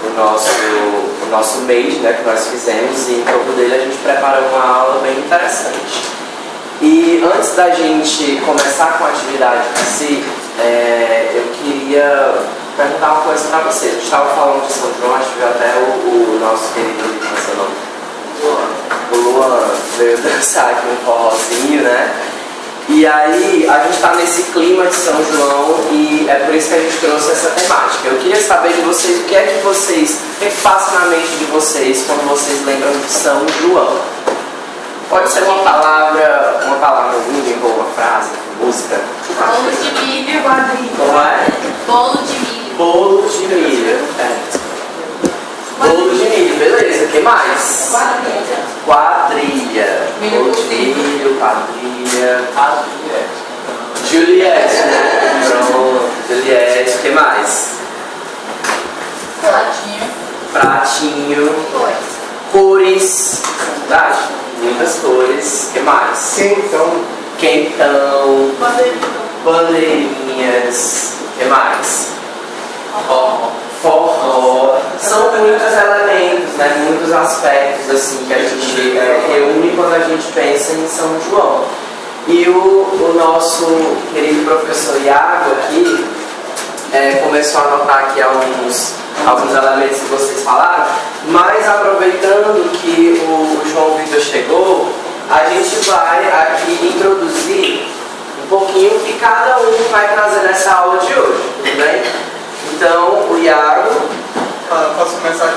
o nosso mês, né, que nós fizemos, e em torno dele a gente preparou uma aula bem interessante. E antes da gente começar com a atividade em si, eu queria perguntar uma coisa para vocês. A gente estava falando de São João, acho que viu até o nosso querido, como é seu nome? O Luan veio dançar aqui um forrozinho, né? E aí, a gente está nesse clima de São João e é por isso que a gente trouxe essa temática. Eu queria saber de vocês o que é que passa na mente de vocês quando vocês lembram de São João. Pode ser uma palavra única ou uma frase, música. Bolo de milho, quadrilha. Como é? Bolo de milho. Bolo de milho. Bolo de milho, beleza. O que mais? Quadrilha. Bolo de milho, quadrilha. Juliette, né? Pronto, Juliette. O que mais? Pratinho. Cores. Verdade? Muitas cores. O que mais? Quentão. Bandeirinhas. O que mais? Forró. São muitos elementos, né? Muitos aspectos assim, que a gente reúne quando a gente pensa em São João. E o nosso querido professor Iago aqui começou a anotar aqui alguns elementos que vocês falaram, mas aproveitando que o João Vitor chegou, a gente vai aqui introduzir um pouquinho o que cada um vai trazer nessa aula de hoje, tudo bem? Então, o Iago... Posso começar aqui?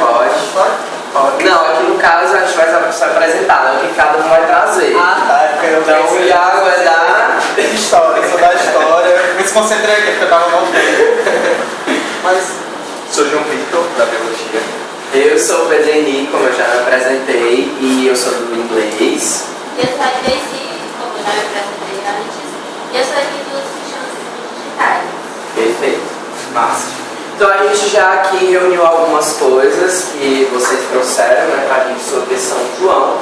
Pode. Não, aqui no caso a gente vai se apresentar, né? O que cada um vai trazer. Então, o Iago é da... História, sou da história. Eu me desconcentrei aqui porque eu tava voltando. Mas sou João Vitor, da biologia. Eu sou o Pedro Henrique, como eu já me apresentei, e eu sou do inglês. Eu sou a Gracie, como eu já me apresentei antes. E eu sou aqui dos Ciências Digitais. Perfeito. Massa. Então a gente já aqui reuniu algumas coisas que vocês trouxeram, né, pra gente sobre São João.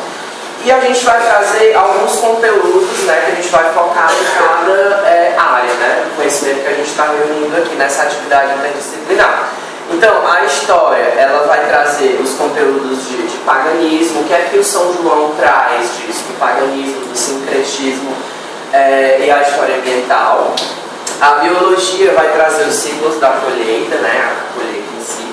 E a gente vai trazer alguns conteúdos, né, que a gente vai focar em cada área, né, do conhecimento que a gente está reunindo aqui nessa atividade interdisciplinar. Então, a história, ela vai trazer os conteúdos de paganismo, o que é que o São João traz disso, do paganismo, do sincretismo e a história ambiental. A biologia vai trazer os ciclos da colheita, né, a colheita em si.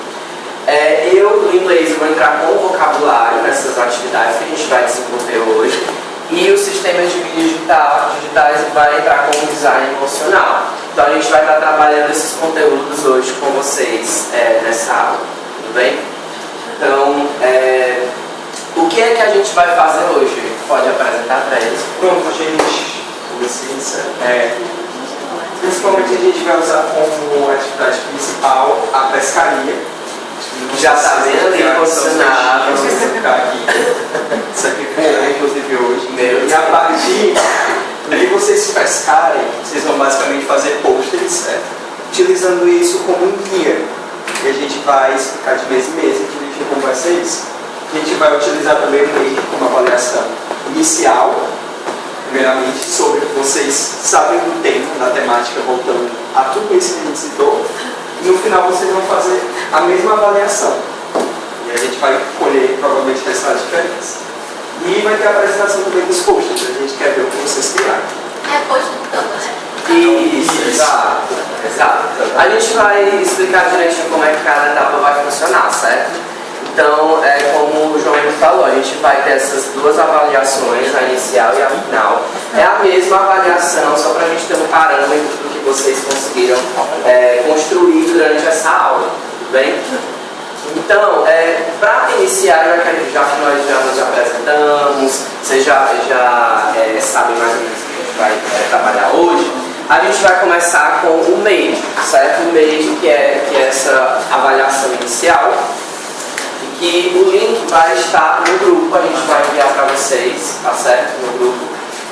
Eu, no inglês, vou entrar com o vocabulário nessas atividades que a gente vai desenvolver hoje. E os sistemas de mídia digitais vai entrar com o design emocional. Então a gente vai estar trabalhando esses conteúdos hoje com vocês nessa aula, tudo bem? Então, o que é que a gente vai fazer hoje? Pode apresentar para eles? Pronto, gente, com licença. Principalmente a gente vai usar como atividade principal a pescaria. Já está vendo ali posicionado. Isso aqui foi inclusive hoje. E a partir do que vocês pescarem, vocês vão basicamente fazer posters, certo? Utilizando isso como um guia. E a gente vai explicar de mês em mês, a gente define como vai ser isso. A gente vai utilizar também o MEI como avaliação inicial, primeiramente, sobre o que vocês sabem do tema, da temática, voltando a tudo isso que a gente citou. E no final vocês vão fazer a mesma avaliação. E a gente vai colher provavelmente resultados diferentes. E vai ter a apresentação também dos posts, a gente quer ver o que vocês criaram. Post do campo, né? Isso, exato. A gente vai explicar direitinho como é que cada etapa vai funcionar, certo? Então, como o João falou, a gente vai ter essas duas avaliações, a inicial e a final. É a mesma avaliação, só para a gente ter um parâmetro do que vocês conseguiram construir durante essa aula, tudo bem? Então, para iniciar, já que nós já nos apresentamos, vocês já sabem mais ou menos o que a gente vai trabalhar hoje, a gente vai começar com o MEID, certo? O MEID, que é essa avaliação inicial, que o link vai estar no grupo, a gente vai enviar para vocês, tá certo? No grupo.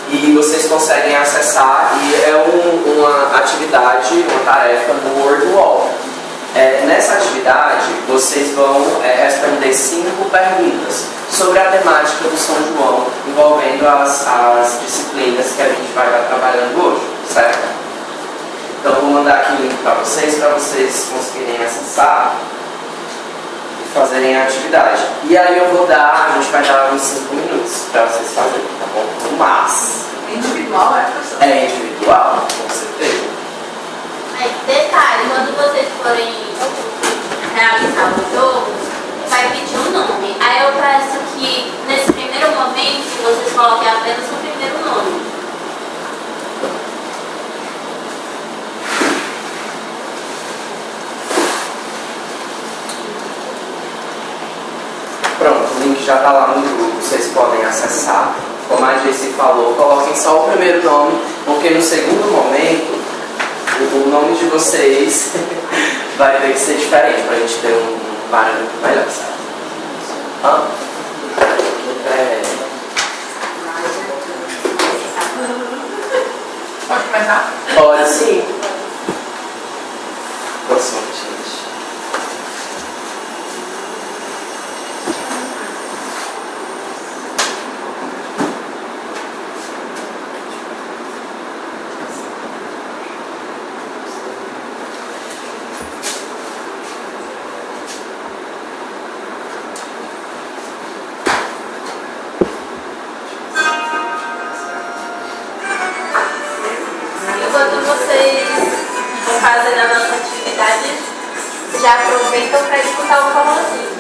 E vocês conseguem acessar, e é uma atividade, uma tarefa no Wordwall. Nessa atividade, vocês vão responder 5 perguntas sobre a temática do São João, envolvendo as disciplinas que a gente vai estar trabalhando hoje, certo? Então, eu vou mandar aqui o link para vocês conseguirem acessar. fazerem a atividade. E aí a gente vai dar uns 5 minutos para vocês fazerem, tá bom? Mas... Individual, professor? É individual, com certeza. Detalhe, quando vocês forem realizar o jogo, vai pedir um nome. Aí eu peço que, nesse primeiro momento, vocês coloquem apenas o primeiro nome. Pronto, o link já está lá no grupo, vocês podem acessar. Como a Jessie falou, coloquem só o primeiro nome, porque no segundo momento, o nome de vocês vai ter que ser diferente, para a gente ter um parâmetro melhor, certo? Pode começar? Pode sim. Boa sorte, gente. Enquanto vocês vão fazendo a nossa atividade, já aproveitam para escutar o famosinho.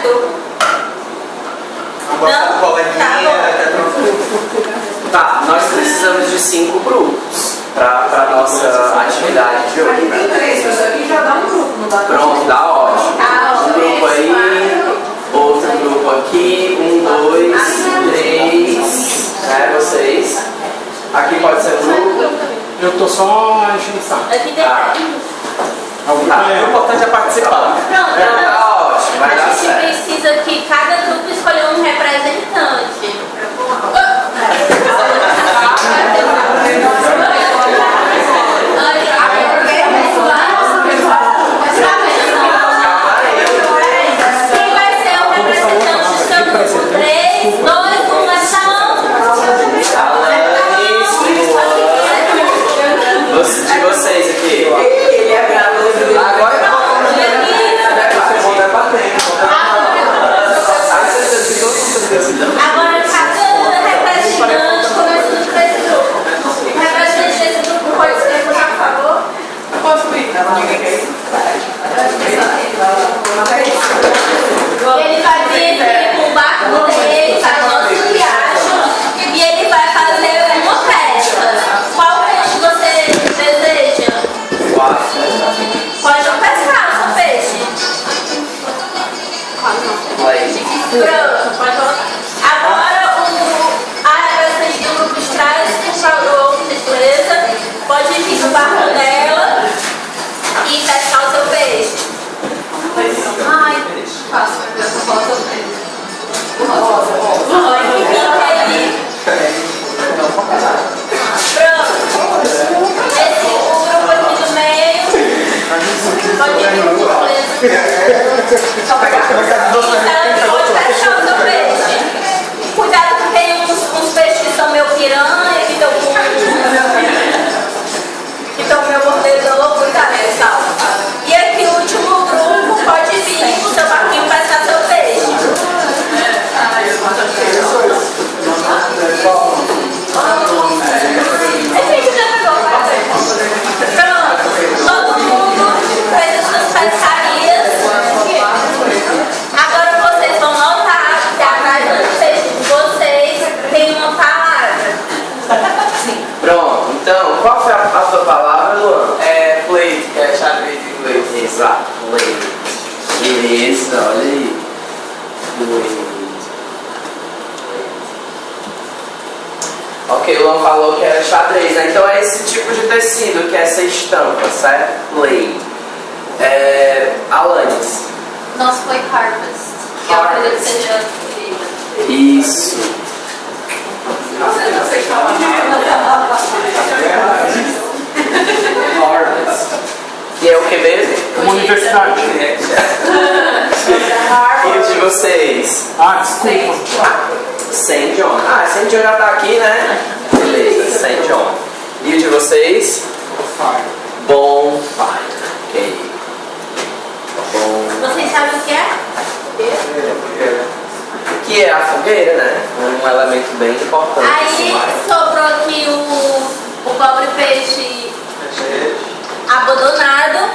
grupo. Botar Não, coleguinha, tá Tá, nós precisamos de 5 grupos para nossa atividade de hoje. Aqui tem 3, mas aqui já dá um grupo, não dá? Pronto, dá ótimo. Tá, Um grupo aí, outro grupo aqui, 1, 2, 3, né, vocês. Aqui pode ser um grupo. Eu tô só enchendo o saco. Aqui tem Ah. O importante é participar. Pronto, Tá ótimo, vai a dar gente certo. precisa que cada grupo escolha um representante. Quem vai ser o representante do seu grupo? 3, 2, 1, ação! De vocês aqui. Ele é bravo. Agora eu vou Agora, cada representante começando por esse grupo. O representante desse grupo pode ser, por favor? Posso ir? Ninguém quer ir? Ele vai vir aqui com o barco dele, fazendo um riacho, e ele vai fazer uma pesca. Qual peixe você deseja? Pode pescar o seu peixe. Pronto, pode colocar. Agora a representante do grupo de trás, por favor, gentileza, pode vir no barco dela e pescar o seu peixe. Ai, Faço, mas eu só posso ver. ai, que fica aí. Pronto. Esse, o grupo aqui do meio. Pode vir, gentileza. Só pegar. Então, pode pescar o seu peixe. Cuidado que tem uns peixes que são meu piranha, que estão meu mordedor, cuidado, pessoal. E aqui o último grupo pode vir com o seu barquinho pescar seu peixe. Esse já pegou, pronto. Todo mundo fez as suas pescarias. Agora vocês vão notar que atrás do peixe de vocês tem uma palavra. Pronto, então, qual foi a sua palavra, Luan? É plate, que é xadrez em inglês. Exato, plate. Beleza, olha aí. Plate. Ok, o Luan falou que era xadrez, né? Então é esse tipo de tecido, que é essa estampa, certo? Plate. Alanis. Nosso foi harvest. Que eu acredito que seja. Isso. Nossa, eu não sei falar. Harvest. E é o que mesmo? Uma universidade. E o de vocês? Ah, desculpa. St. John. Ah, St. John já tá aqui, né? Beleza, St. John. E o de vocês? Bonfire. Ok. Vocês sabem o que é? Que é a fogueira, né? Um elemento bem importante. Aí sobrou aqui o pobre peixe abandonado,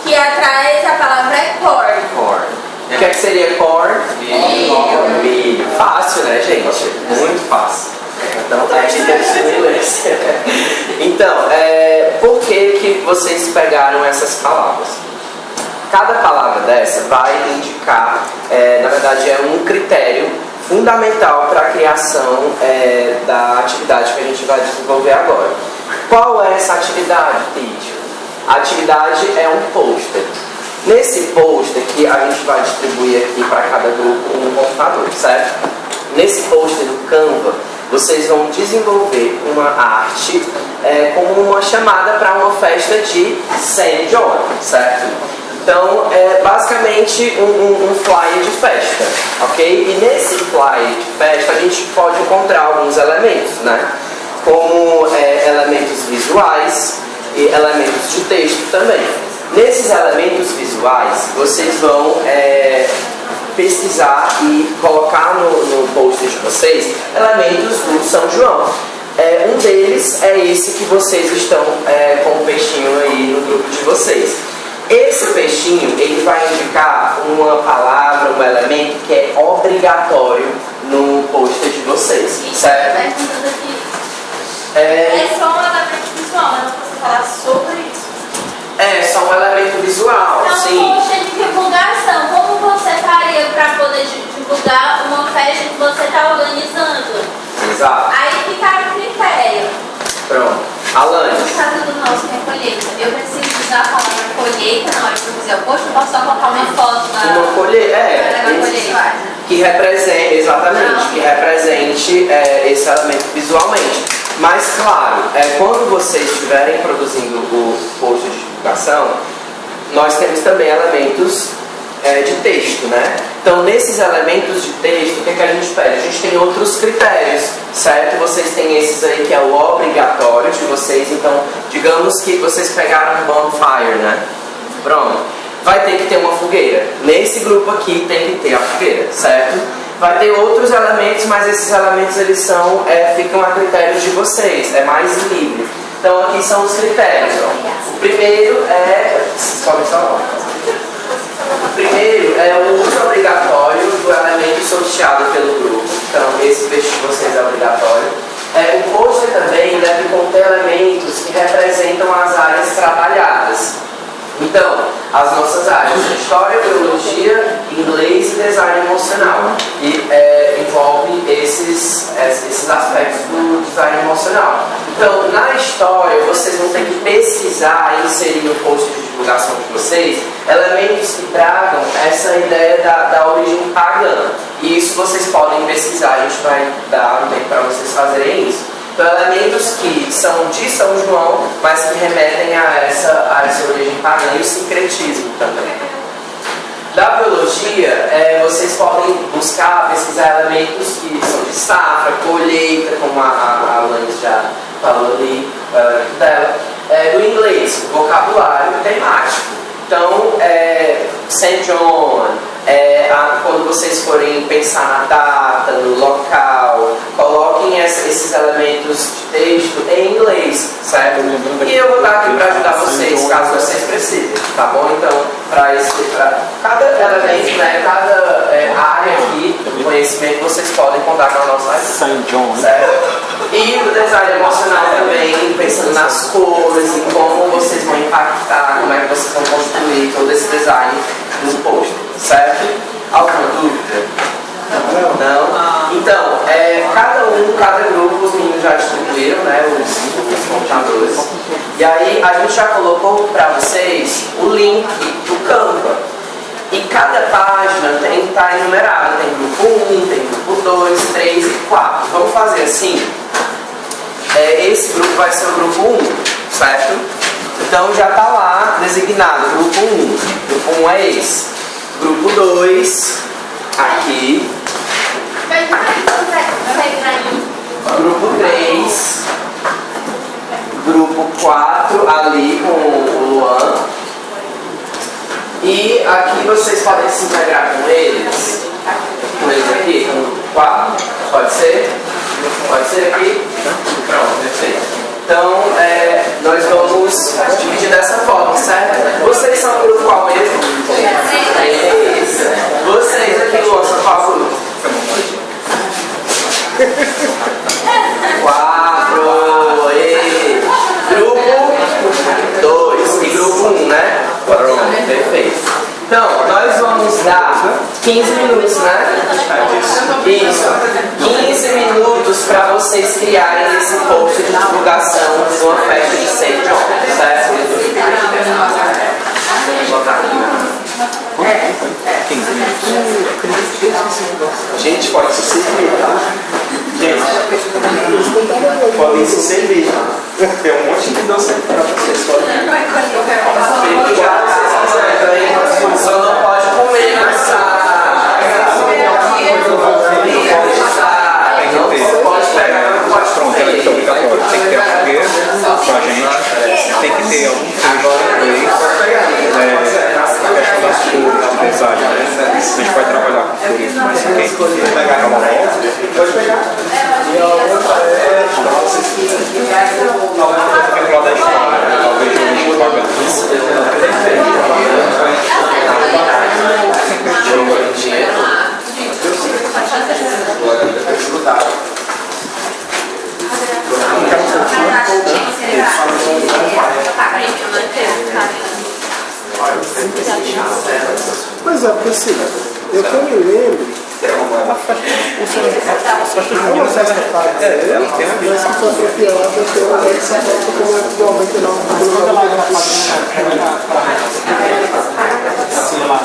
que atrás a palavra é corn. Corn. O que é que seria corn? Milho. Milho. Fácil, né, gente? Muito fácil. Então, a gente tem que inglês. Então, por que vocês pegaram essas palavras? Cada palavra dessa vai indicar, na verdade, é um critério fundamental para a criação da atividade que a gente vai desenvolver agora. Qual é essa atividade, teacher? A atividade é um pôster. Nesse pôster que a gente vai distribuir aqui para cada grupo um computador, certo? Nesse pôster do Canva, vocês vão desenvolver uma arte como uma chamada para uma festa de St. John, certo? Então, é basicamente um flyer de festa, ok? E nesse flyer de festa a gente pode encontrar alguns elementos, né? Como elementos visuais e elementos de texto também. Nesses elementos visuais, vocês vão pesquisar e colocar no post de vocês elementos do São João. Um deles é esse que vocês estão com o peixinho aí no grupo de vocês. Esse peixinho, ele vai indicar uma palavra, um elemento que é obrigatório no pôster de vocês, certo? Perguntando aqui. É só um elemento visual, né? Não posso falar sobre isso. É só um elemento visual, Então, sim. poxa, de divulgação, como você faria para poder divulgar uma festa que você está organizando? Exato. Aí fica a critério. Pronto. Alane. No caso do nosso que é colheita, eu preciso usar a palavra colheita na hora de fazer o post, eu posso só colocar uma foto da Uma colheita, colheita. que represente, exatamente, que represente esse elemento visualmente. Mas, claro, quando vocês estiverem produzindo o post de divulgação, nós temos também elementos de texto, né? Então, nesses elementos de texto, o que, que a gente pede? A gente tem outros critérios, certo? Vocês têm esses aí que é o obrigatório de vocês. Então, digamos que vocês pegaram um bonfire, né? Pronto. Vai ter que ter uma fogueira. Nesse grupo aqui tem que ter a fogueira, certo? Vai ter outros elementos, mas esses elementos eles são, ficam a critério de vocês, é mais livre. Então aqui são os critérios. Ó. O primeiro é. O primeiro é o uso obrigatório do elemento sorteado pelo grupo. Então esse peixe de vocês é obrigatório. O pôster também deve conter elementos que representam as áreas trabalhadas. Então, as nossas áreas, história, biologia, inglês e design emocional. E envolve esses aspectos do design emocional. Então, na história, vocês vão ter que pesquisar e inserir no post de divulgação de vocês elementos que tragam essa ideia da origem pagã. E isso vocês podem pesquisar, a gente vai dar um tempo para vocês fazerem isso. Então, elementos que são de São João, mas que remetem a essa origem pagã e o sincretismo também. Da biologia, vocês podem buscar, pesquisar elementos que são de safra, colheita, como a Alanis já falou ali, dela. Do inglês, vocabulário temático. Então, St. John, quando vocês forem pensar na data, no local, coloquem esses elementos de texto em inglês, certo? E eu vou estar aqui para ajudar vocês, caso vocês precisem, tá bom? Então, para cada elemento, né, cada área aqui do conhecimento, vocês podem contar com a nossa ajuda. St. John, certo? E o design emocional também, pensando nas cores, em como vocês vão impactar, como é que vocês vão construir todo esse design no post, certo? Alguma dúvida? Não? Então, cada grupo, os meninos já distribuíram, né, os computadores. E aí a gente já colocou para vocês o link do Canva. E cada página tem que estar enumerada. Tem grupo 1, tem grupo 2, 3 e 4. Vamos fazer assim. Esse grupo vai ser o grupo 1, certo? Então já está lá designado, grupo 1. Grupo 1 é esse. Grupo 2, aqui. Grupo 3. Grupo 4, ali com o Luan. E aqui vocês podem se integrar com eles. Com eles aqui, com o grupo 4. Pode ser? Pode ser aqui? Pronto, perfeito. Então, nós vamos dividir dessa forma, certo? Vocês são o grupo qual mesmo? 3. Vocês aqui, Luan, são qual grupo? 4. Grupo 2 e grupo 1, né? Pronto, perfeito. Então, nós vamos dar 15 minutos, né? Isso. 15 minutos para vocês criarem esse post de divulgação de uma festa de St. John, certo? Vou botar aqui. 15 minutos. Gente, pode se servir, tá? Gente, podem se servir. Tem um monte de doce para vocês. Só não pode comer, mas não pode pegar, não pode Pronto, ela é obrigatório. Tem que ter a fogueira com a gente, tem que ter algum texto em inglês, questão das cores, de design, né? A gente vai trabalhar com cores mais quentes, pegar uma volta. Pode pegar. E a outra Tem que falar da história, talvez de origem pagã. Pois é, porque assim, eu que eu me lembro, Ela faz as festas juninas, ela tem a vida. Se fosse piada, eu tenho uma vez que como é atualmente não. Mas quando ela faz assim lá,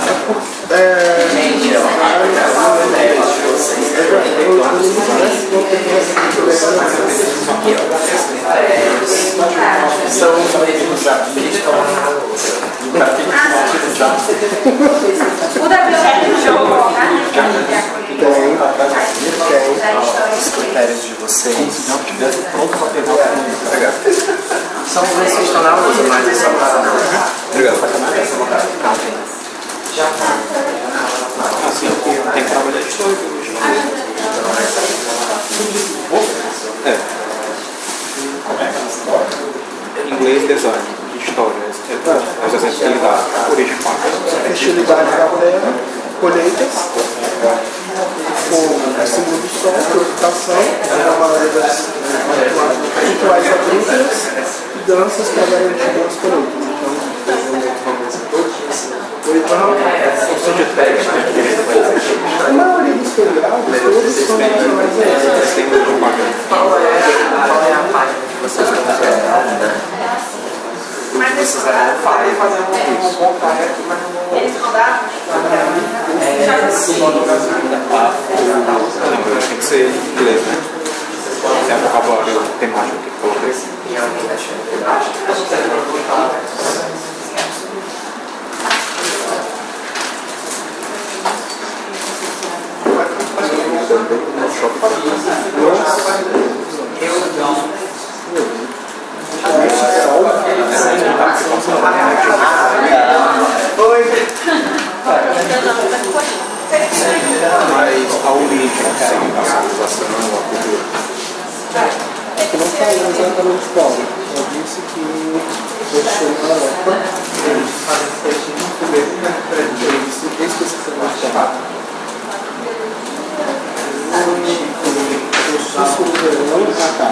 São os mesmos eles estão na louça. O da biblioteca do jogo, Tem. os critérios de vocês, se não tivesse pronto para pegar. São os mesmos que estão na louça, mas é só para... Obrigado. Já tá. Assim, tem que trabalhar história hoje. Inglês, design, história, as exemplos que ele dá, origem fácil. Fertilidade da terra, colheitas, o símbolo do sol, purificação, trabalhadas rituais agrícolas e danças para garantir as colheitas. A maioria dos feriados, todos são relacionados a isso. Qual é a página que vocês estão usando? mas Vocês vão fazer um bom aqui, mas não... eles mandaram. Não, tem que ser em inglês, né? É um vocabulário temático que coloquei. Tem alguém achando que acho. Mas a origem, a civilização, a cultura. Eu não falei exatamente qual. Eu disse que eu estou na Europa. Eles fazem festa muito bem. Eu disse especificamente qual. O sul do verão e cá.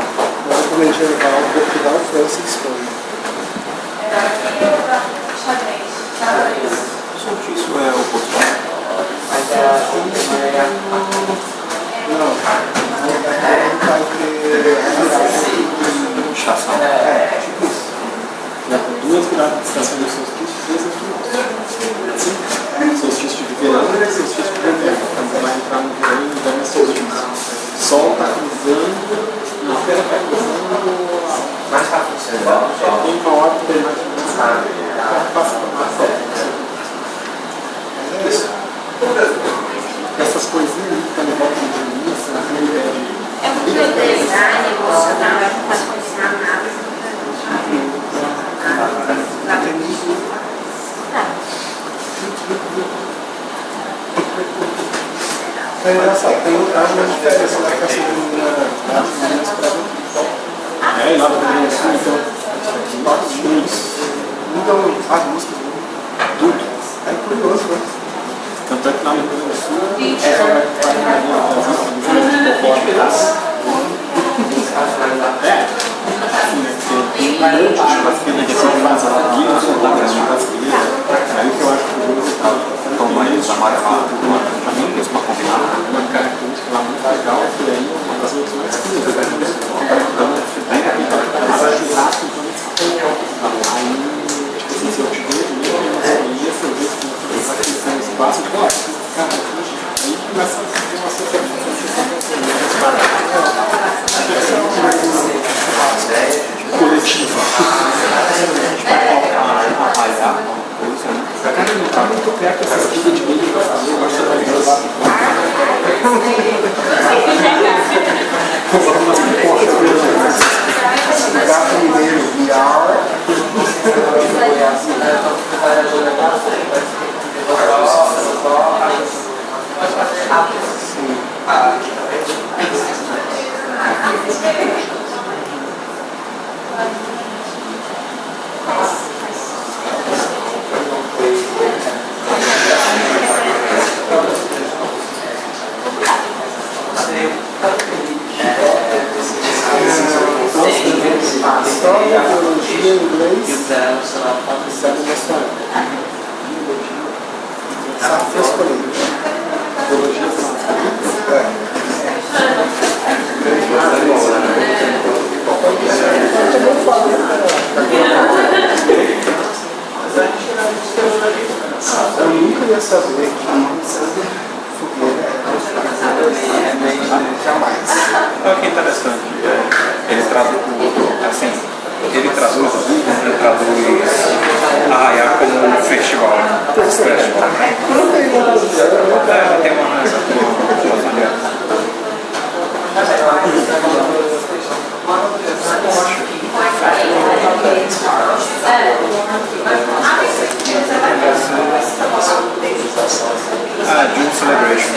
Banco medieval, Portugal, França e Espanha. Isso é o Portugal. Não, vai ter Estação. tipo isso. Já tem duas viradas de estação do solstício e duas equinócios. Solstício de verão e solstício de inverno. Então vai entrar no verão e no inverno é solstício. O sol está cruzando, a terra está cruzando. Mas está funcionando. Tem uma hora que tem mais ou menos passa para a é isso. Essas coisinhas ali que estão em volta de mim, são a minha ideia de... É muito design, emocional, não pode funcionar nada. É engraçado, tem uma diferença na festa junina das meninas para a e lá do Rio Grande do Sul, então as músicas, tudo. É curioso, né? Tanto é que lá no Rio Grande do Sul, aí que eu acho que Então, mais amarelado, para mim, mesmo para combinar. uma característica lá muito legal é que aí uma das outras mais queridas. Então, aí, tipo assim, se eu te vejo mesmo, eu conheço, eu vejo que você está no espaço, pô, cara, aí começa a ter uma associação. Coletiva. Avaliar uma coisa, né? Cara, não está muito perto dessa vida de mídia para fazer, eu gosto de gravar. Algumas propostas, gato mineiro, VR. História, biologia, inglês, sabe emocional. Safra escolhida. Biologia eu nunca ia saber que fogueira jamais. Olha que interessante. Ele traduz Arraiá como um festival. Tem uma June Celebration.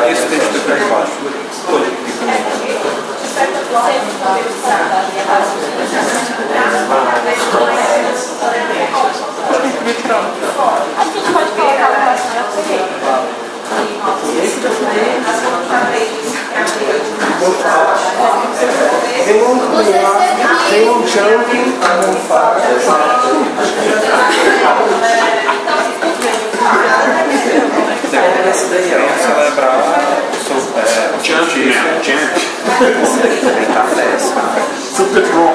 Esse texto é bem baixo. Tem um jumping almofada. Vamos celebrar o Jump. Super bom.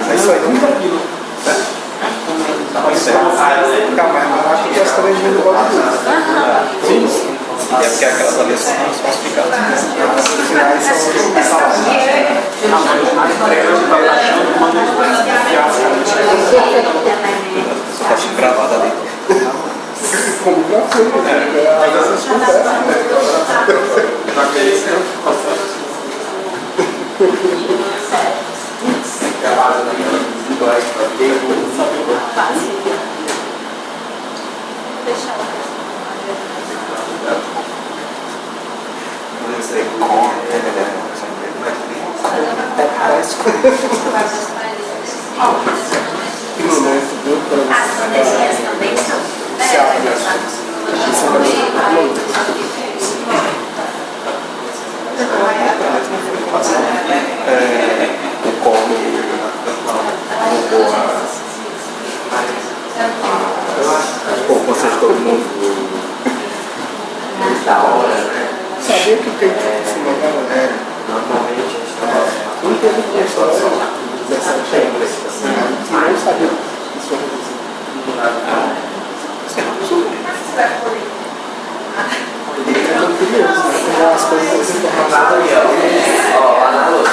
É isso aí, nunca vi. Acho que as três vezes igual a tudo. Sim. E é porque aquelas ali são falsificadas. Os finais Está sendo gravada ali. como já foi, às vezes sabia que tem que se mandar normalmente não teve construção dessa regra e não sabia isso Você não as coisas, as informações. Ó, lá na luz.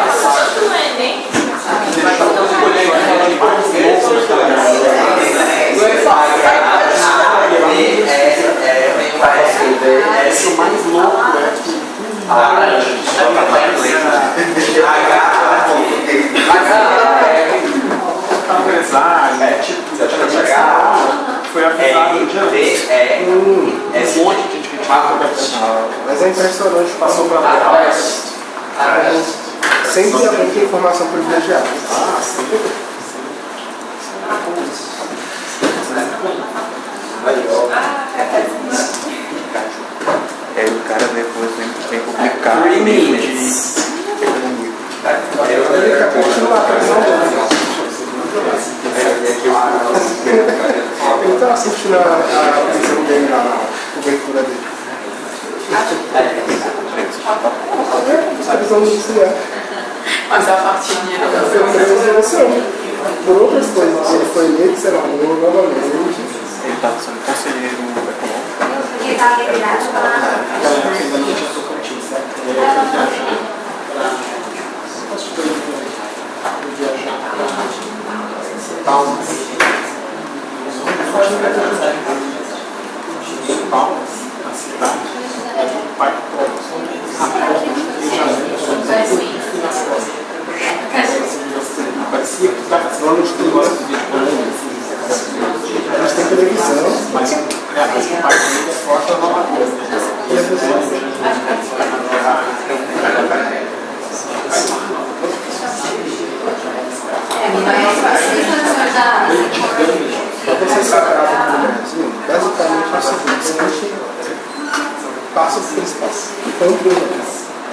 Isso não é nem. O mais louco é que o empresário, foi avisado no dia um monte de gente mas é impressionante, passou para lá. Sempre alguém tem informação privilegiada. Ah, sempre. Aí o cara depois vem publicar. 3 minutes. Ele está assistindo a visão dele lá na cobertura dele. A visão do auxiliar. Mas a partir de Ele foi preso por outras coisas. Ele foi eleito senador novamente. Ele estava sendo conselheiro econômico. Ainda não tinha Tocantins, certo? E aí eu fui viajar para... Posso te perguntar? Fui viajar para Palmas. Palmas, a cidade, é um parque próximo. A ponta de Janeiro, fui nas costas. Parecia que estava falando de negócio de vídeo. A gente tem televisão, mas o parque ainda é forte, é uma coisa. E as pessoas... Para você separar do Brasil, basicamente é o seguinte: a gente passa o que eles passam. Então, uma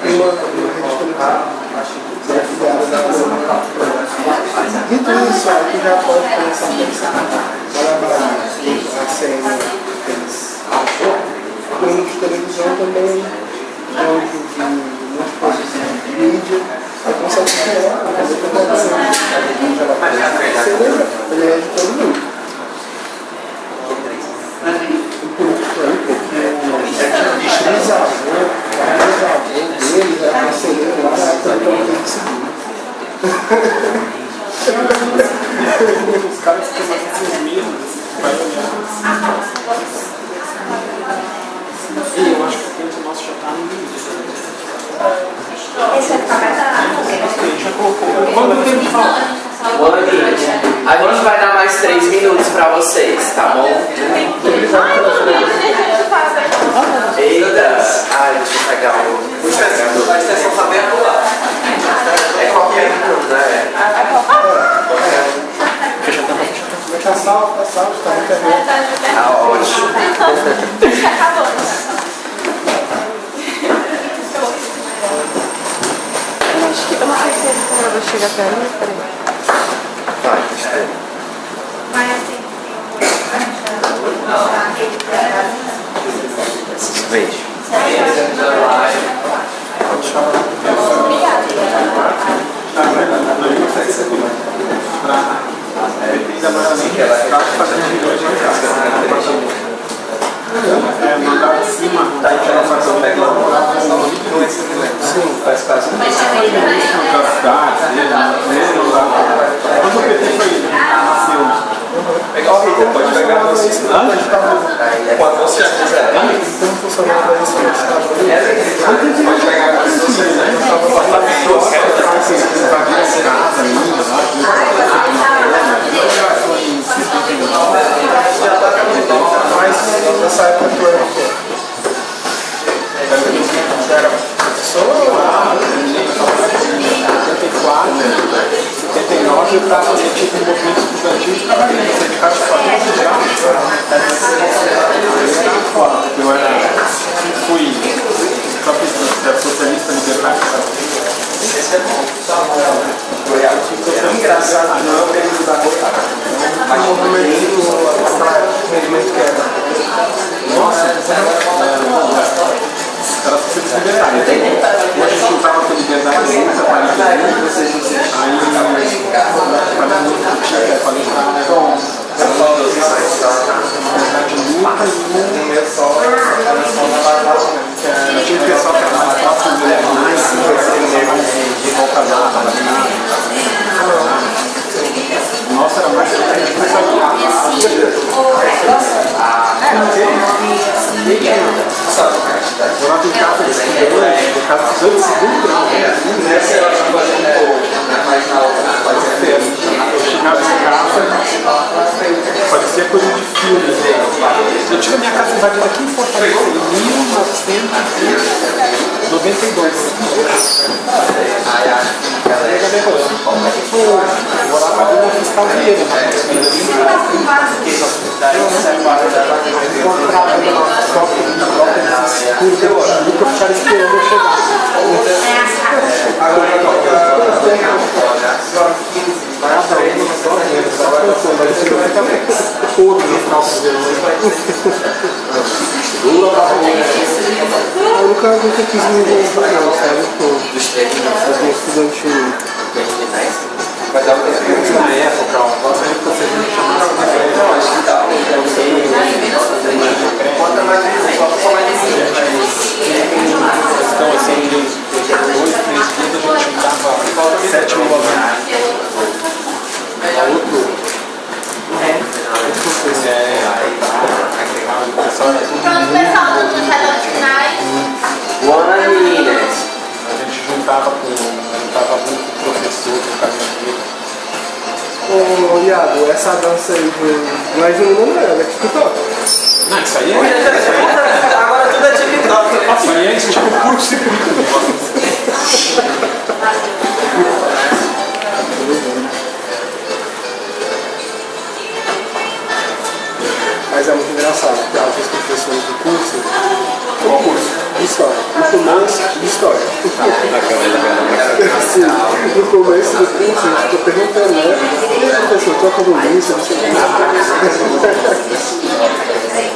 rede televisão, afiliada da local. Dito isso, aqui já pode começar a pensar. Olha para a cena deles. O plano de televisão também, onde de muitas coisas de mídia, você consegue criar, fazer propaganda. Ele é de todo mundo. O político aí, porque o bisavô dele era conselheiro lá na época do Pedro II. Os caras que mais medo vai olhar. E eu acho que o tempo nosso já está no limite. Esse é para cada. Já colocou. Quando o tempo fala? A gente vai dar mais 3 minutos pra vocês, tá bom? Eita! Ai, deixa eu pegar o. A extensão tá bem lá. É qualquer um, né? Tá salvo, está na internet. Ah, ótimo. Acabou. Eu acho que eu não sei se esse computador chega até ali, peraí. Vai, gostei. Mas assim. Beijo. Mandar de cima, tá aí ela faz um sim, faz quase da cidade dele, não dá. Quando o PT foi nasceu. Pegar o Rita, pode pegar você. Quando você quiser. Então funcionava isso. Pode pegar você. Mas nessa época tu era o quê? Era professor? 74, 79 eu estava metido no movimento estudantil e trabalhei no sindicato de família já. Era foda, porque eu fui socialista libertário. Esse é bom. Ficou tão engraçado, não é o período da rota. Mas o movimento que era. Nossa, era super libertário. Hoje a gente lutava por liberdade pública, para aí para muito tinha palestrar liberdade luta e eu tive que antes do grau, Nessa eu acho que pode ser um pouco, mas na outra pode ser eu chegava em casa, parecia coisa de filme. Eu tive a minha casa invadida aqui em Fortaleza em 1992. Eu morava ali na Fiscal Vieira, eu encontrava na própria eu ficava esperando eu chegar. Agora todo no final do dia. Eu nunca quis me envolver, não, sabe? As minhas estudantes. Na época, você me chamava de acho que dá. Então, assim, 2, 3 dias a gente dava 7 mil alunos. Pronto, pessoal, vamos nos redatos finais. One minute. A gente juntava muito com o professor, com o caminhoneiro. Ô, Iago, essa dança aí do Mais Um não é, TikTok? Não, isso aí é... Agora tudo é TikTok. Isso aí é tipo curso. Mas é muito engraçado, porque alguns professores do curso. Qual curso? De história. No começo, de história. Sim, no começo do curso, a gente ficou perguntando, né? E aí, professor, troca do isso, não sei o que.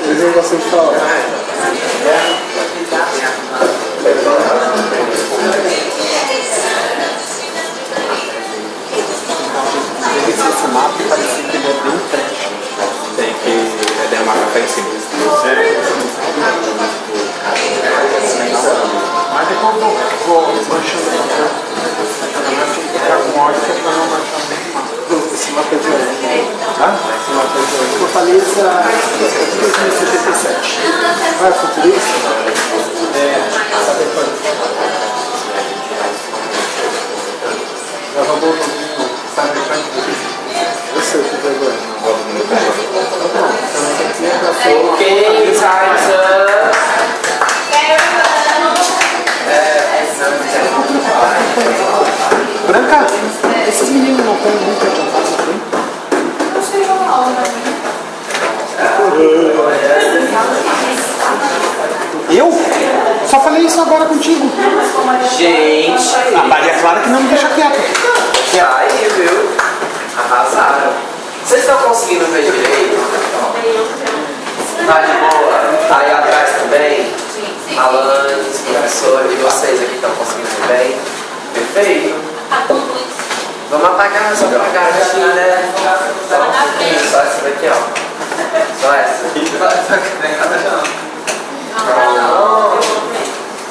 Eles não gostam de falar. Ele se fumava e parecia que ele é bem trash. Tem que derramar café em cima. Mas depois eu vou manchando o café. Eu tinha que ficar com óleo que é pra não manchar muito mal. Esse mapa é de hoje. Esse mapa é de hoje. Fortaleza 2077. Ah, é futurista? Gravador do Cyberpunk. Eu sei o que é agora. Ok, time's up. Branca, esses meninos não têm muito adiantados aqui? Não chegou a aula, Eu? Só falei isso agora contigo. Gente, A Maria Clara que não me deixa quieta. aí, viu? Arrasaram. Vocês estão conseguindo ver direito? Tá de boa? Aí atrás também? Alanis, professor, e vocês aqui estão conseguindo ver bem? Perfeito. Vamos apagar, só pra garantir, né? Só essa daqui, ó. Só essa.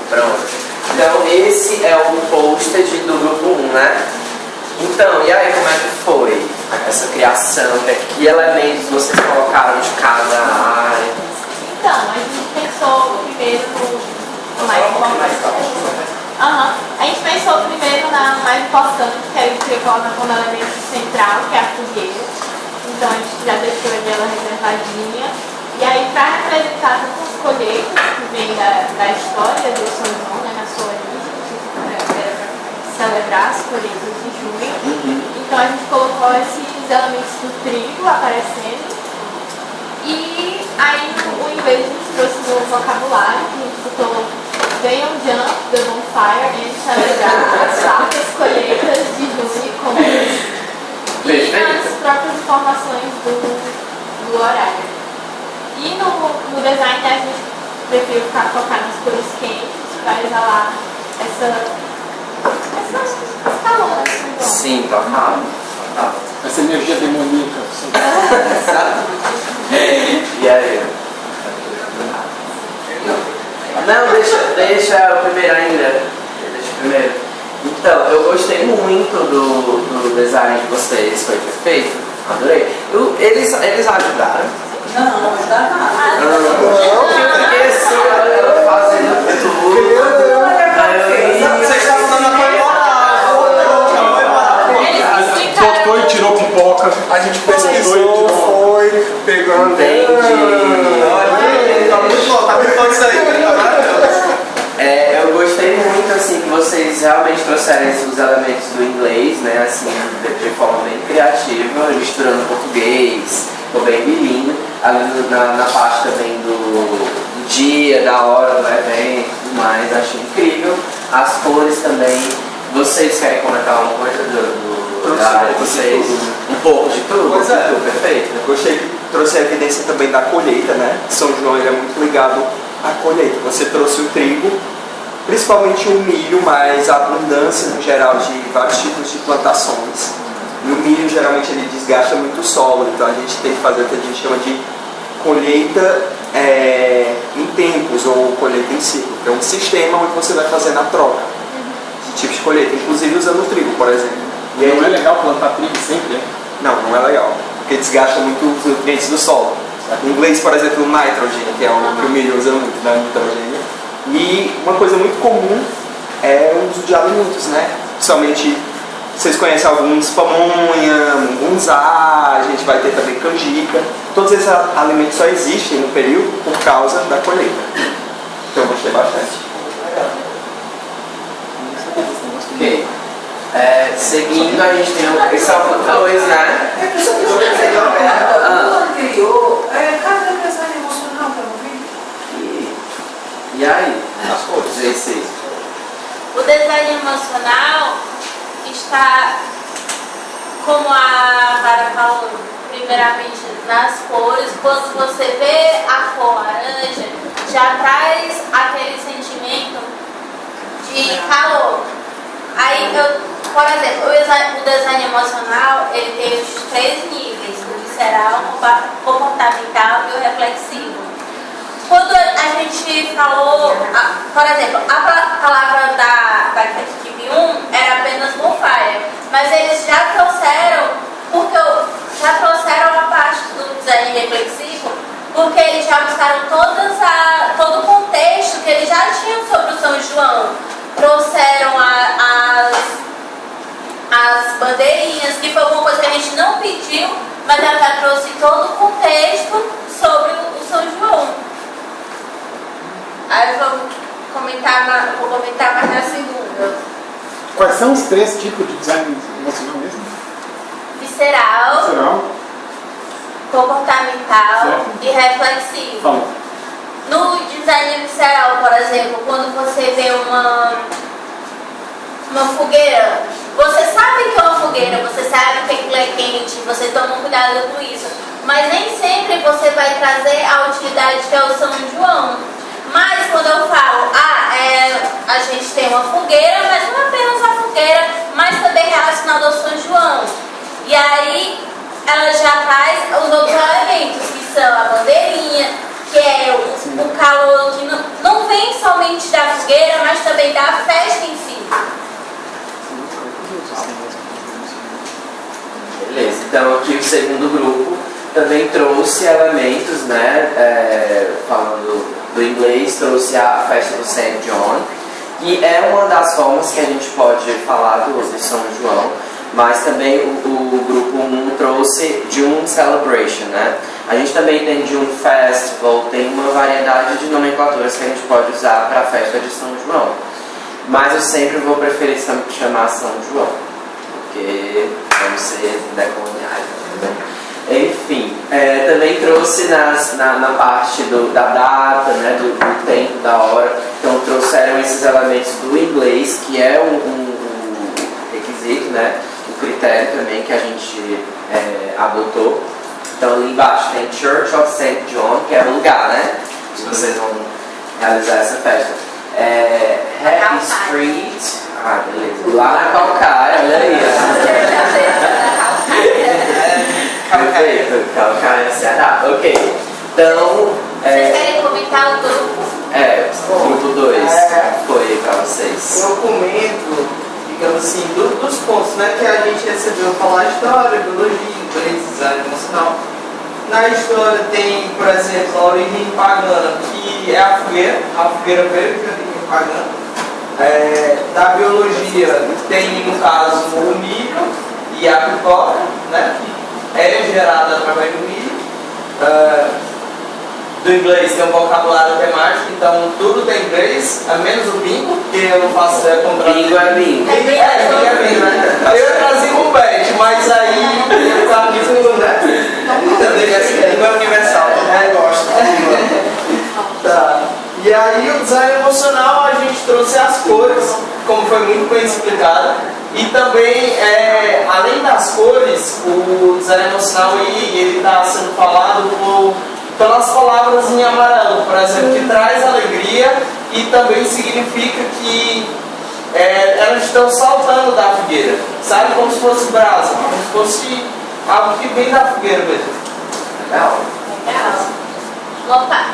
Pronto. Então, esse é o post-it do grupo 1, né? Então, e aí, como é que foi essa criação? Que elementos vocês colocaram de cada área? Então, a gente pensou primeiro no mais importante. A gente pensou primeiro na mais importante, que a gente queria colocar como elemento central, que é a fogueira. Então, a gente já deixou ela reservadinha. E aí, para representar tanto as colheitas que vem da história do São João, né, na sua origem, que era para celebrar as colheitas de junho. Então, a gente colocou esses elementos do trigo aparecendo. E aí, o inglês a gente trouxe no vocabulário, que a gente botou venham jump the bonfire e celebrar as fartas colheitas de junho com e as próprias informações do horário. E no design a gente preferiu focar nas cores quentes para exalar esse calor, né? Sim, total. Essa energia demoníaca. E aí? Não, deixa o primeiro ainda. Deixa o primeiro. Então, eu gostei muito do design de vocês, foi perfeito. Adorei. Eles ajudaram? Não dá nada. Não, eu fiquei assim, fazendo tudo. Tem de... Olha, tá muito bom, tá muito bom isso aí, tá maravilhoso. Eu gostei muito, assim, que vocês realmente trouxeram os elementos do inglês, né, assim, de forma bem criativa, misturando português, ficou bem bilíngue, ali na parte também do dia, da hora do evento e tudo mais, achei incrível. As cores também, vocês querem comentar alguma coisa da área de vocês? Um pouco de tudo? Pois é. Tudo, perfeito. Eu gostei que trouxe a evidência também da colheita, né? São João ele é muito ligado à colheita. Você trouxe o trigo, principalmente o milho, mas a abundância no geral de vários tipos de plantações. E o milho geralmente ele desgasta muito o solo, então a gente tem que fazer o que a gente chama de colheita em tempos ou colheita em ciclo. É um sistema onde você vai fazer na troca de tipos de colheita, inclusive usando o trigo, por exemplo. E aí, não é legal plantar trigo sempre, né? Não é legal, porque desgasta muito os nutrientes do solo. Em inglês, por exemplo, o nitrogen, que é o que o milho usa muito, né? Nitrogênio. E uma coisa muito comum é o uso de alimentos, né? Principalmente, vocês conhecem alguns, pamonha, mungunzá, a gente vai ter também canjica. Todos esses alimentos só existem no período por causa da colheita. Então eu gostei bastante. Ok. Seguindo, a gente tem esse dois, né? No anterior, cada design emocional que eu vi. E aí? As cores, esse. O design emocional está, como a Vara falou, primeiramente nas cores. Quando você vê a cor laranja, já traz aquele sentimento de calor. Aí, por exemplo, o design emocional, ele tem os 3 níveis, o visceral, o comportamental e o reflexivo. Quando a gente falou, por exemplo, a palavra da equipe 1 era apenas bonfire, mas eles já trouxeram, a parte do design reflexivo, porque eles já buscaram todo o contexto que eles já tinham sobre o São João. Trouxeram as bandeirinhas, que foi uma coisa que a gente não pediu, mas ela já trouxe todo o contexto sobre o São João. Aí vou comentar mais na segunda. Quais são os 3 tipos de design emocional mesmo? Visceral, Visceral, comportamental certo, e reflexivo. fala. No design visceral, por exemplo, quando você vê uma fogueira, você sabe que é uma fogueira, você sabe que aquilo é quente, você toma cuidado com isso, mas nem sempre você vai trazer a utilidade que é o São João. Mas quando eu falo, a gente tem uma fogueira, mas não apenas a fogueira, mas também relacionado ao São João. E aí ela já traz os outros elementos, que são a bandeirinha, que é o calor que não vem somente da fogueira, mas também da festa em si. Beleza, então aqui o segundo grupo também trouxe elementos, né, falando do inglês, trouxe a festa do St. John, que é uma das formas que a gente pode falar do São João, mas também o grupo 1 trouxe June Celebration, né? A gente também tem June Festival, tem uma variedade de nomenclaturas que a gente pode usar para a festa de São João. Mas eu sempre vou preferir chamar São João, porque vamos ser decoloniais, né? Enfim, também trouxe na parte da data, né, do tempo, da hora. Então trouxeram esses elementos do inglês, que é um requisito, né, o critério também que a gente adotou. Então ali embaixo tem Church of St. John, que é o lugar, né, que vocês vão realizar essa festa. Happy Street, beleza, lá na Calcaia, olha aí. Perfeito, Calcaia, Ceará. Ok, então. Vocês querem comentar o grupo? Grupo 2, foi pra vocês. Eu comento, digamos assim, dos pontos, né, que a gente recebeu falar história, biologia, inglês, design emocional. Na história tem, por exemplo, a origem pagã, que é a fogueira veio de origem pagã. Da biologia tem, no caso, o milho e a pipoca, né, que é gerada através do milho. do inglês tem um vocabulário temático, então tudo tem inglês, menos o bingo, que eu não faço ideia como traduzir. Bingo é bingo. Bingo é bingo, né? Aí eu trazia um pet, mas aí eu tava tudo, né? Língua é universal, todo mundo gosta. Tá. E aí o design emocional a gente trouxe as cores, como foi muito bem explicado. E também, além das cores, o design emocional ele está sendo falado pelas palavras em amarelo, por exemplo, que traz alegria e também significa que elas estão saltando da fogueira, sabe? Como se fosse brasa, como se fosse algo que vem da fogueira mesmo. Legal? Opa,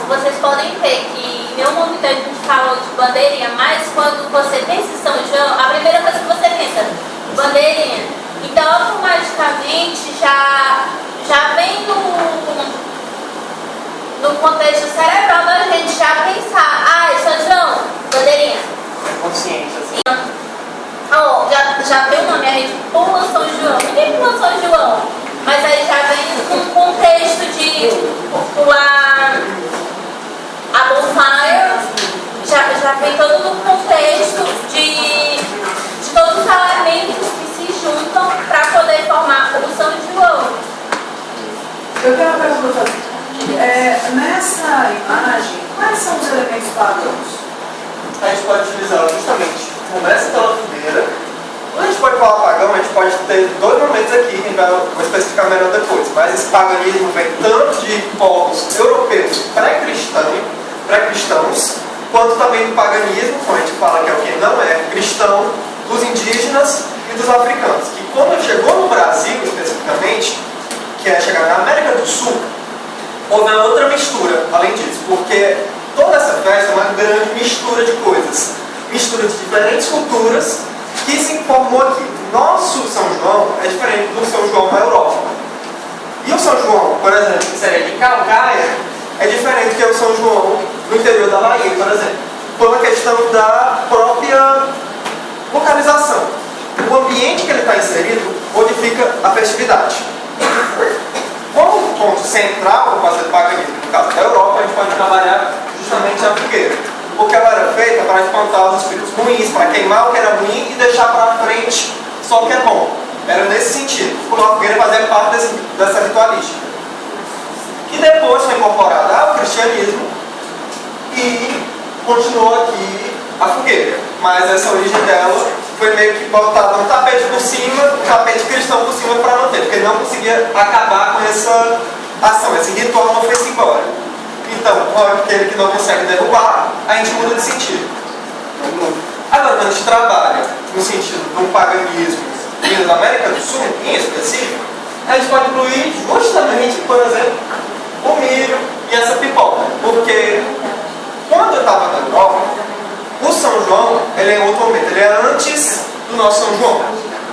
vocês podem ver que em nenhum momento a gente falou de bandeirinha, mas quando você pensa em São João, a primeira coisa que você pensa, bandeirinha. Então, automaticamente já vem no contexto cerebral da gente já pensar, São João, bandeirinha. É consciente, assim. Já tem o nome, a gente pula São João. Ninguém pula São João. Mas aí já vem um contexto de pular a bonfire, já vem todo no contexto de todos os elementos que se juntam para poder formar o São João. Eu quero uma pergunta. Nessa imagem, quais são os elementos pagãos? A gente pode utilizar justamente, começa pela fogueira. Quando a gente pode falar pagão, a gente pode ter dois momentos aqui, que a gente vai especificar melhor depois. Mas esse paganismo vem tanto de povos europeus pré-cristãos, quanto também do paganismo, quando a gente fala que é o que não é cristão, dos indígenas e dos africanos. Que quando chegou no Brasil, especificamente, que é chegar na América do Sul, houve uma outra mistura, além disso, porque toda essa festa é uma grande mistura de coisas. Mistura de diferentes culturas, que se informou aqui. Nosso São João é diferente do São João na Europa. E o São João, por exemplo, que seria de Calcaia, é diferente que o São João no interior da Bahia, por exemplo. Por uma questão da própria localização. O ambiente que ele está inserido modifica a festividade. Como ponto central para fazer paganismo, no caso da Europa, a gente pode trabalhar justamente a fogueira. Porque ela era feita para espantar os espíritos ruins, para queimar o que era ruim e deixar para frente só o que é bom. Era nesse sentido. A fogueira fazia parte dessa ritualística. Que depois foi incorporada ao cristianismo e continuou aqui a fogueira. Mas essa origem dela foi meio que botada um tapete por cima, um tapete cristão por cima para manter, porque ele não conseguia acabar com essa ação, esse ritual não foi-se embora. Então, aquele que não consegue derrubar, a gente muda de sentido. Agora, quando a gente trabalha no sentido do paganismo vindo da América do Sul, em específico, a gente pode incluir justamente, por exemplo, o milho e essa pipoca. Porque quando eu estava na Europa, o São João, ele é em outro momento, ele é antes do nosso São João.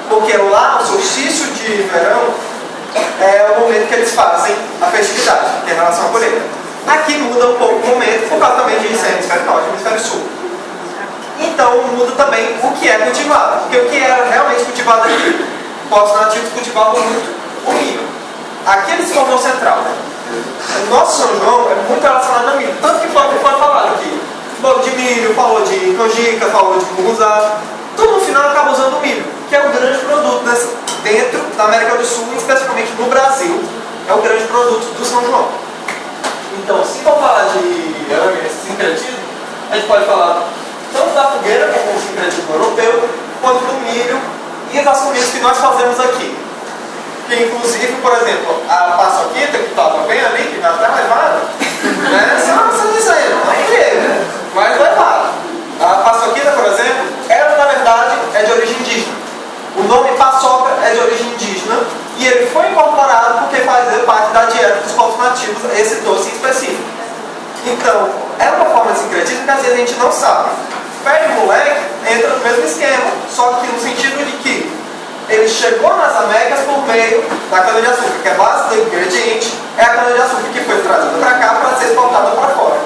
Porque lá, no solstício de verão, é o momento que eles fazem a festividade, que é em relação à colheita. Aqui muda um pouco o momento, por causa também de ser hemisfério norte e hemisfério sul. Então muda também o que é cultivado, porque o que era realmente cultivado aqui, povos nativos cultivavam muito o milho. Aqui eles se tornou central. O nosso São João é muito relacionado a milho, tanto que foi falado aqui. Falou de milho, falou de canjica, falou de munguzá. Tudo no final acaba usando o milho, que é o grande produto dentro da América do Sul, especificamente no Brasil, é o grande produto do São João. Então, se for falar de sincretismo, a gente pode falar tanto da fogueira, como o sincretismo europeu, quanto do milho e das comidas que nós fazemos aqui. Que, inclusive, por exemplo, a paçoquita, que estava bem ali, que já está levada, né? Você dizendo, não é mas levada. A paçoquita, por exemplo, ela, na verdade, é de origem indígena. O nome paçoca é de origem indígena e ele foi incorporado porque fazia parte da dieta dos povos nativos, esse doce em específico. Então, é uma forma de sincretismo que às vezes a gente não sabe. Pé de moleque entra no mesmo esquema, só que no sentido de que ele chegou nas Américas por meio da cana-de-açúcar, que é a base do ingrediente, é a cana-de-açúcar que foi trazida para cá para ser exportada para fora.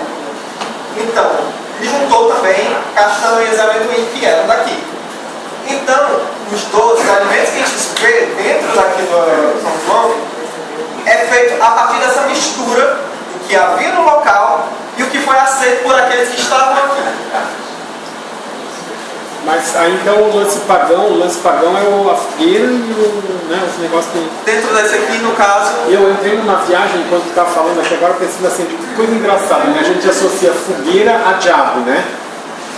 Então, e juntou também castanhas e amendoim que eram daqui. Então, os alimentos que a gente vê dentro daqui do São João é feito a partir dessa Mas aí então o lance pagão é a fogueira e os negócios que... Dentro desse aqui, no caso... Eu entrei numa viagem, enquanto estava falando aqui agora, pensando assim, que coisa engraçada, né? A gente associa fogueira a diabo, né?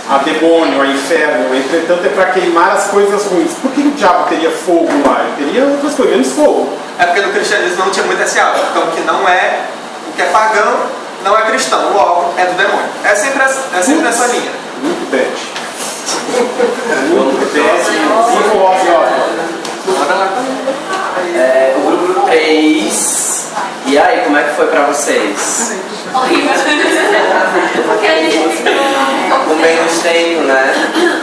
A demônio, a inferno, entretanto é para queimar as coisas ruins. Por que o diabo teria fogo lá? Ele teria outras coisas, menos fogo. É porque no cristianismo não tinha muito esse hábito. Então o que é pagão não é cristão, logo é do demônio. É sempre essa linha. Muito bem. Muito bem. O grupo 3. E aí, como é que foi pra vocês? Horrível. Porque a gente Com menos tempo, né?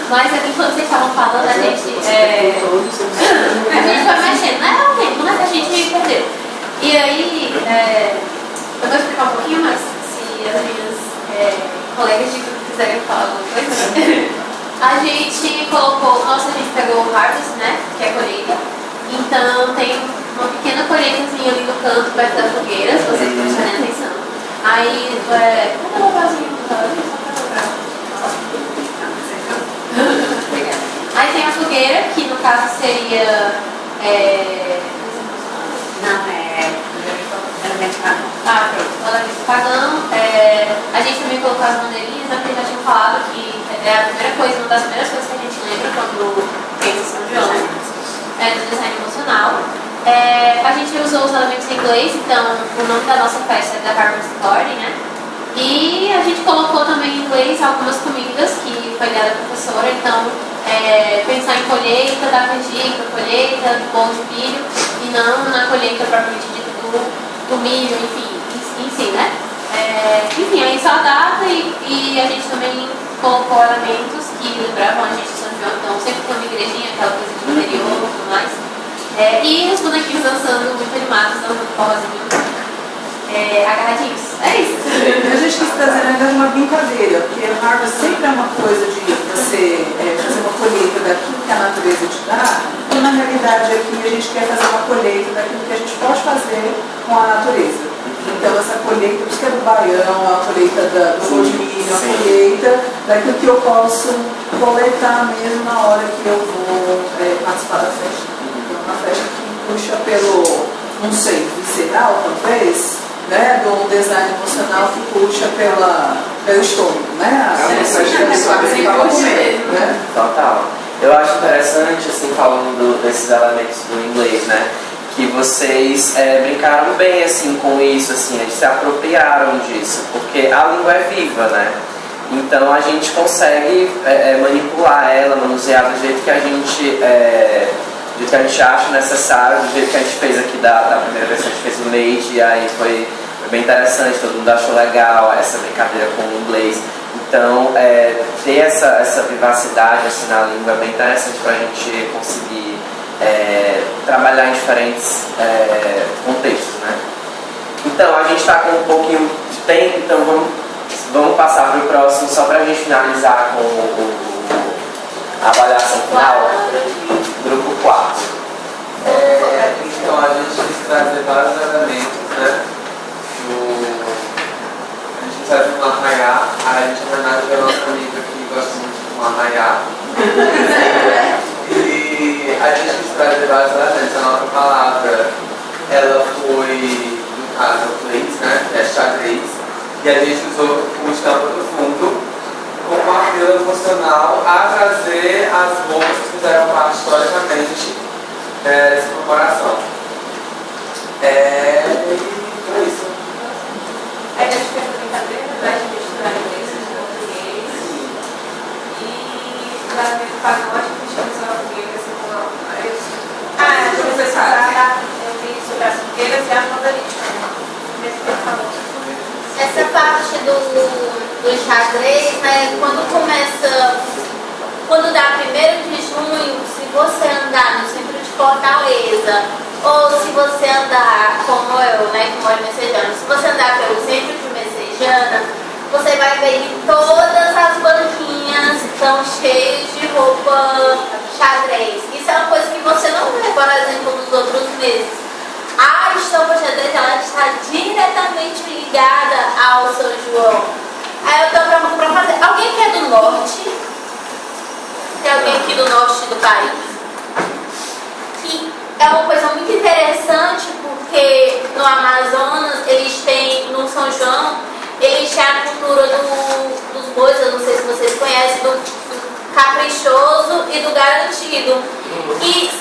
Mas enquanto vocês estavam falando, a gente foi mexendo, não era o tempo, né? Que a gente perdeu. E aí, eu vou explicar um pouquinho, mas se as minhas colegas de grupo quiserem falar alguma coisa, a gente pegou o harvest, né? Que é colheita. Então tem uma pequena colheitazinha ali no canto, perto da fogueira, se vocês prestarem atenção. Aí, cadê o vasinho? Aí tem a fogueira, que no caso seria. Elemento pagão. A gente também colocou as bandeirinhas, né? Porque já tinha falado que é a primeira coisa, uma das primeiras coisas que a gente lembra quando pensa São João, do design emocional. A gente usou os elementos em inglês, então o nome da nossa festa é da Harvest Party, né? E a gente colocou também em inglês algumas comidas que foi dada da professora, então pensar em colheita da canjica, colheita do bolo de milho e não na colheita propriamente dita do milho, enfim, em si, né? Enfim, aí só a data e a gente também colocou elementos que lembravam a gente de São João, então sempre tem uma igrejinha, aquela coisa de interior e tudo mais. E os bonequinhos dançando muito animados, dançando forrozinho, agarradinhos. É isso. A gente quis trazer, na verdade, uma brincadeira, porque o harvest sempre é uma coisa de você fazer uma colheita daquilo que a natureza te dá, e na realidade aqui a gente quer fazer uma colheita daquilo que a gente pode fazer com a natureza. Então essa colheita, por isso que é do baião, a colheita do bolo de milho, a colheita daquilo que eu posso coletar mesmo na hora que eu vou participar da festa. Então uma festa que puxa pelo, não sei, visceral talvez, né, do design emocional que puxa pelo estômago, né? Né? Total. Eu acho interessante, assim, falando desses elementos do inglês, né? Que vocês brincaram bem, assim, com isso, assim, eles se apropriaram disso, porque a língua é viva, né? Então a gente consegue manipular ela, manusear do jeito que a gente acha necessário, do jeito que a gente fez aqui da primeira vez que a gente fez o leite, e aí foi bem interessante, todo mundo achou legal essa brincadeira com o inglês. Então, ter essa vivacidade assim, na língua é bem interessante para a gente conseguir trabalhar em diferentes contextos, né? Então, a gente está com um pouquinho de tempo, então vamos passar para o próximo, só para a gente finalizar com a avaliação final. Grupo 4. Então, a gente quis trazer vários elementos, né? A gente saiu de um arraiá, a gente homenageia a nossa amiga que gosta muito de um arraiá. E a gente quis trazer vários elementos. A nossa palavra, ela foi, no caso, place, né? Que é xadrez. E a gente usou como estampa do fundo, como uma fila emocional a trazer as roupas que fizeram parte historicamente dessa corporação. E foi isso. A gente fez a brincadeira, né? A gente misturar inglês com português. E na minha pagode a gente usou a fogueira, assim, vocês sabem. Eu vi sobre as fogueiras e a mandarina. Essa parte do xadrez, né? Quando dá 1º de junho, se você andar no centro de Fortaleza, ou se você andar, como eu, né, que moro em Messejana, se você andar pelo centro de Messejana, você vai ver que todas as banquinhas estão cheias de roupa xadrez. Isso é uma coisa que você não vê, por exemplo, nos outros meses. A estampa xadrez, ela está diretamente ligada ao São João. Aí eu tenho uma pergunta para fazer. Alguém que é do norte? Tem alguém aqui do norte do país. E é uma coisa muito interessante porque no Amazonas eles têm, no São João, eles têm a cultura dos bois, eu não sei se vocês conhecem, do caprichoso e do garantido. E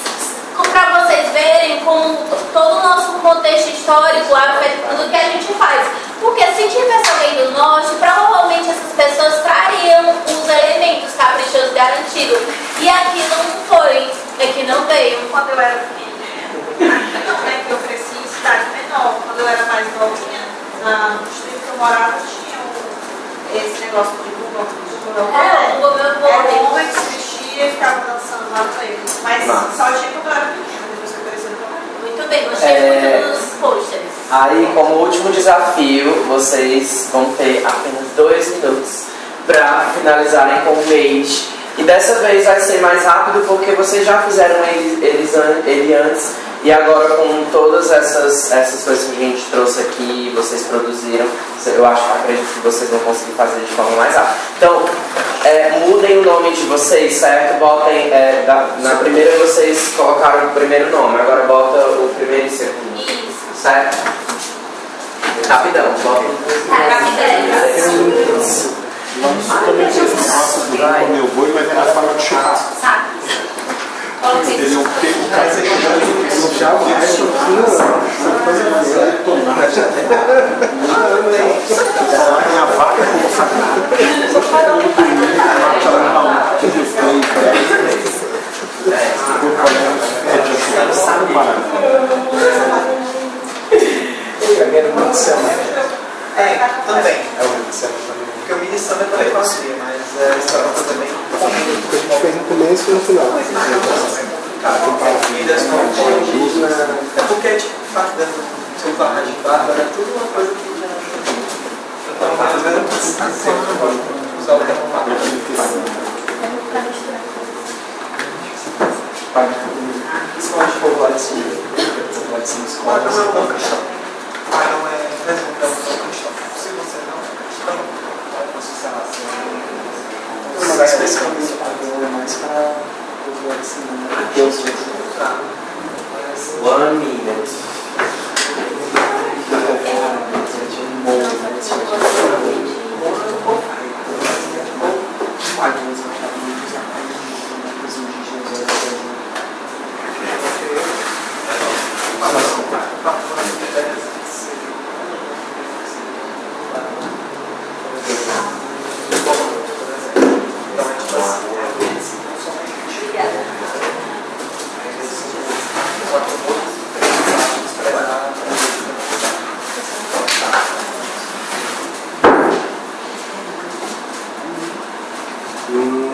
para vocês verem como todo o nosso contexto histórico afeta tudo que a gente faz. Porque se tivesse alguém do norte, provavelmente essas pessoas trariam os elementos caprichoso e garantido. E aqui não foi, aqui não veio. Quando eu era pequena, não, né, que eu cresci em cidade menor. Quando eu era mais novinha, no distrito que eu morava, tinha esse negócio de Google. O meu Como é que se vestia e ficava dançando lá pra eles. Mas só tinha quando eu era pequena, depois que eu cresci, não. Muito bem, gostei muito dos posters. Aí, como último desafio, vocês vão ter apenas 2 minutos para finalizarem com o mês. E dessa vez vai ser mais rápido porque vocês já fizeram ele antes. E agora, com todas essas coisas que a gente trouxe aqui, vocês produziram, eu acredito que vocês vão conseguir fazer de forma mais rápida. Então, mudem o nome de vocês, certo? Botem, na primeira vocês colocaram o primeiro nome, agora bota o primeiro e segundo. Isso. Certo? Rapidão, bota. Lanço também tem esse negócio do meu boi, mas é na forma de churrasco. Ele é o cara que já vai a vaca com também. Porque o mini samba é telepatia, mas isso é uma coisa bem comum. A gente fez no começo e no final. É porque, tipo, seu barra de bárbara, é tudo uma coisa que já. Então, mais ou menos, usar o termo bárbara. Principalmente povoadozinho. Povoadozinho escola. Mas não é um cristão. Mas não é cristão. Se você não é cristão, mas especialmente agora é mais para Deus mesmo. 1 minute.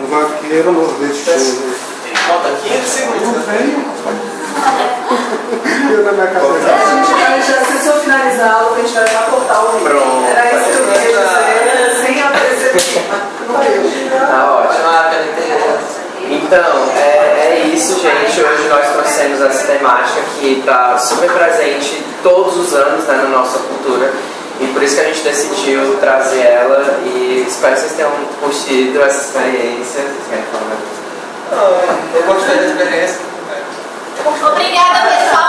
Vaqueiro nordestino. Falta 15 segundos. Eu na minha cabeça. Se eu finalizar algo, a gente vai cortar o vídeo. Pronto. Era isso que eu queria dizer, sem aparecer aqui. Tá ótimo. Então, é isso, gente. Hoje nós trouxemos essa temática que está super presente todos os anos, né, na nossa cultura. E por isso que a gente decidiu trazer ela. E espero que vocês tenham curtido essa experiência. Vocês querem falar? Eu gostei da experiência. Obrigada, pessoal.